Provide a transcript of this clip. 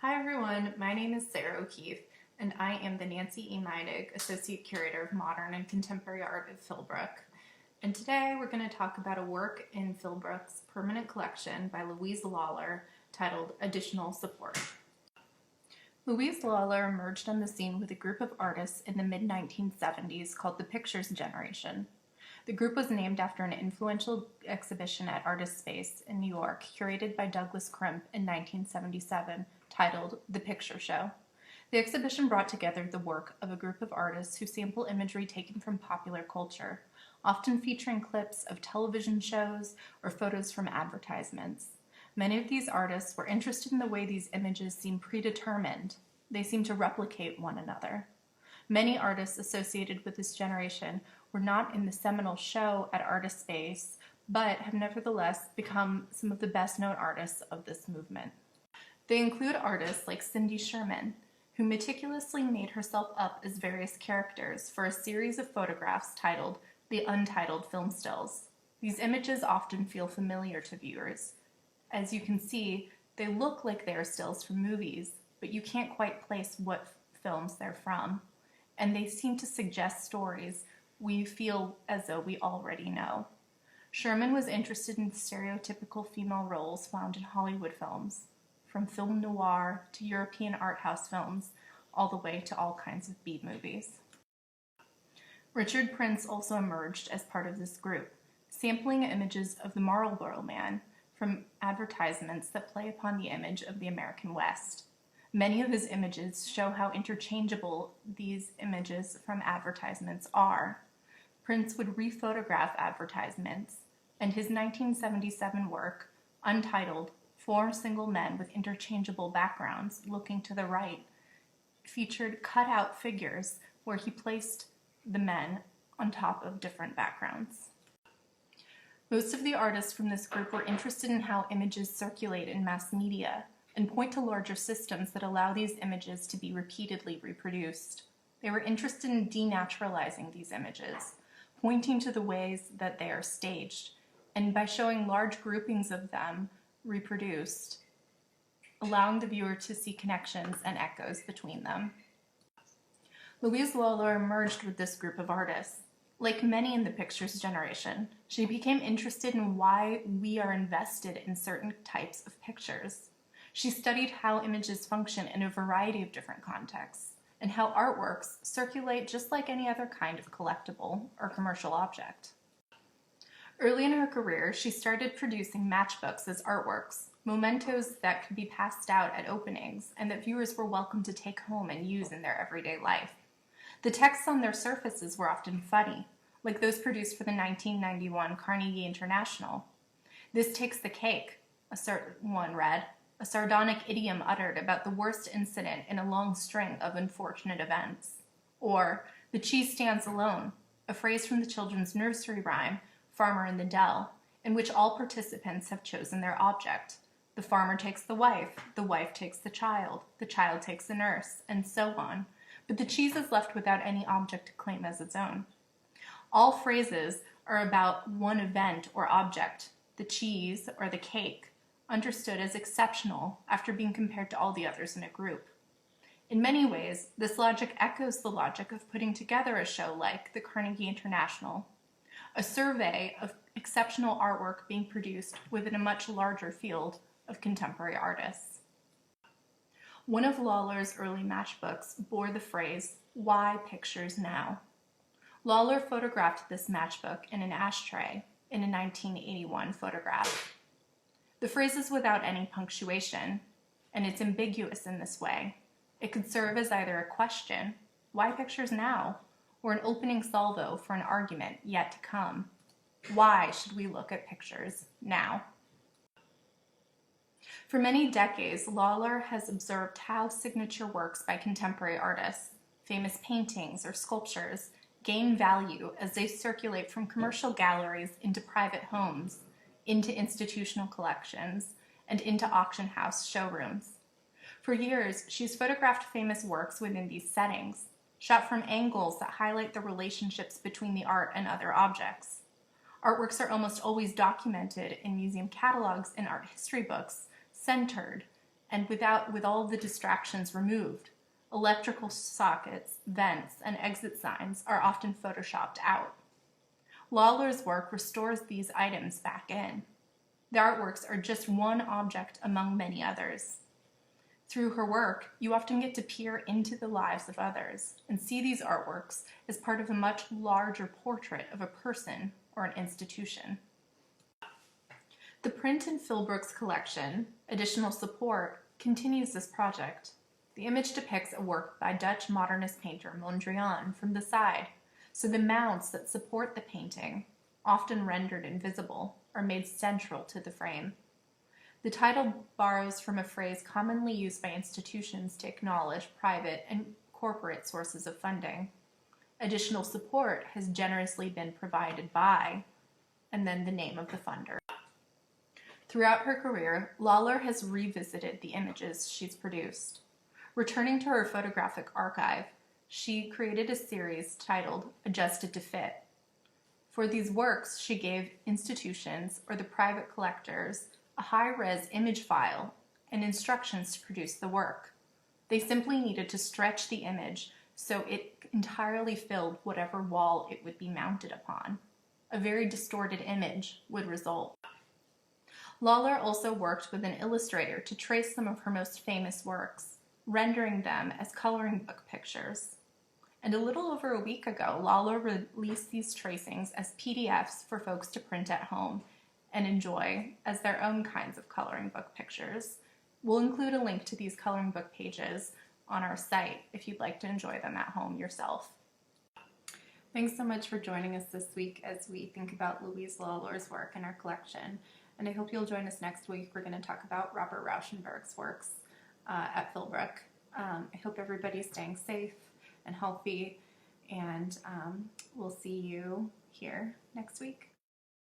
Hi everyone, my name is Sara O'Keeffe, and I am the Nancy E. Meidig Associate Curator of Modern and Contemporary Art at Philbrook. And today we're going to talk about a work in Philbrook's permanent collection by Louise Lawler titled Additional Support. Louise Lawler emerged on the scene with a group of artists in the mid-1970s called the Pictures Generation. The group was named after an influential exhibition at Artist Space in New York, curated by Douglas Crimp in 1977, titled The Picture Show. The exhibition brought together the work of a group of artists who sample imagery taken from popular culture, often featuring clips of television shows or photos from advertisements. Many of these artists were interested in the way these images seem predetermined. They seem to replicate one another. Many artists associated with this generation were not in the seminal show at Artist Space, but have nevertheless become some of the best-known artists of this movement. They include artists like Cindy Sherman, who meticulously made herself up as various characters for a series of photographs titled The Untitled Film Stills. These images often feel familiar to viewers. As you can see, they look like they are stills from movies, but you can't quite place what films they're from. And they seem to suggest stories we feel as though we already know. Sherman was interested in the stereotypical female roles found in Hollywood films, from film noir to European art house films, all the way to all kinds of B movies. Richard Prince also emerged as part of this group, sampling images of the Marlboro Man from advertisements that play upon the image of the American West. Many of his images show how interchangeable these images from advertisements are. Prince would rephotograph advertisements, and his 1977 work, untitled Four Single Men with Interchangeable Backgrounds Looking to the Right, featured cut-out figures where he placed the men on top of different backgrounds. Most of the artists from this group were interested in how images circulate in mass media and point to larger systems that allow these images to be repeatedly reproduced. They were interested in denaturalizing these images, pointing to the ways that they are staged, and by showing large groupings of them reproduced, allowing the viewer to see connections and echoes between them. Louise Lawler emerged with this group of artists. Like many in the Pictures generation, she became interested in why we are invested in certain types of pictures. She studied how images function in a variety of different contexts, and how artworks circulate just like any other kind of collectible or commercial object. Early in her career, she started producing matchbooks as artworks, mementos that could be passed out at openings and that viewers were welcome to take home and use in their everyday life. The texts on their surfaces were often funny, like those produced for the 1991 Carnegie International. "This takes the cake," one read, a sardonic idiom uttered about the worst incident in a long string of unfortunate events. Or, "The cheese stands alone," a phrase from the children's nursery rhyme, Farmer in the Dell, in which all participants have chosen their object. The farmer takes the wife takes the child takes the nurse, and so on, but the cheese is left without any object to claim as its own. All phrases are about one event or object, the cheese or the cake, understood as exceptional after being compared to all the others in a group. In many ways, this logic echoes the logic of putting together a show like the Carnegie International, a survey of exceptional artwork being produced within a much larger field of contemporary artists. One of Lawler's early matchbooks bore the phrase, "Why pictures now?" Lawler photographed this matchbook in an ashtray in a 1981 photograph. The phrase is without any punctuation, and it's ambiguous in this way. It could serve as either a question, "Why pictures now?" or an opening salvo for an argument yet to come. Why should we look at pictures now? For many decades, Lawler has observed how signature works by contemporary artists, famous paintings or sculptures, gain value as they circulate from commercial galleries into private homes, into institutional collections, and into auction house showrooms. For years, she's photographed famous works within these settings, shot from angles that highlight the relationships between the art and other objects. Artworks are almost always documented in museum catalogs and art history books, centered and with all of the distractions removed. Electrical sockets, vents, and exit signs are often photoshopped out. Lawlers Work restores these items back in. The artworks are just one object among many others. Through her work, you often get to peer into the lives of others and see these artworks as part of a much larger portrait of a person or an institution. The print in Philbrook's collection, Additional Support, continues this project. The image depicts a work by Dutch modernist painter Mondrian from the side, so the mounts that support the painting, often rendered invisible, are made central to the frame. The title borrows from a phrase commonly used by institutions to acknowledge private and corporate sources of funding. Additional support has generously been provided by, and then the name of the funder. Throughout her career, Lawler has revisited the images she's produced. Returning to her photographic archive, she created a series titled Adjusted to Fit. For these works, she gave institutions or the private collectors a high-res image file and instructions to produce the work. They simply needed to stretch the image so it entirely filled whatever wall it would be mounted upon. A very distorted image would result. Lawler also worked with an illustrator to trace some of her most famous works, rendering them as coloring book pictures. And a little over a week ago, Lawler released these tracings as PDFs for folks to print at home and enjoy as their own kinds of coloring book pictures. We'll include a link to these coloring book pages on our site if you'd like to enjoy them at home yourself. Thanks so much for joining us this week as we think about Louise Lawler's work in our collection. And I hope you'll join us next week. We're going to talk about Robert Rauschenberg's works at Philbrook. I hope everybody's staying safe and healthy, and we'll see you here next week.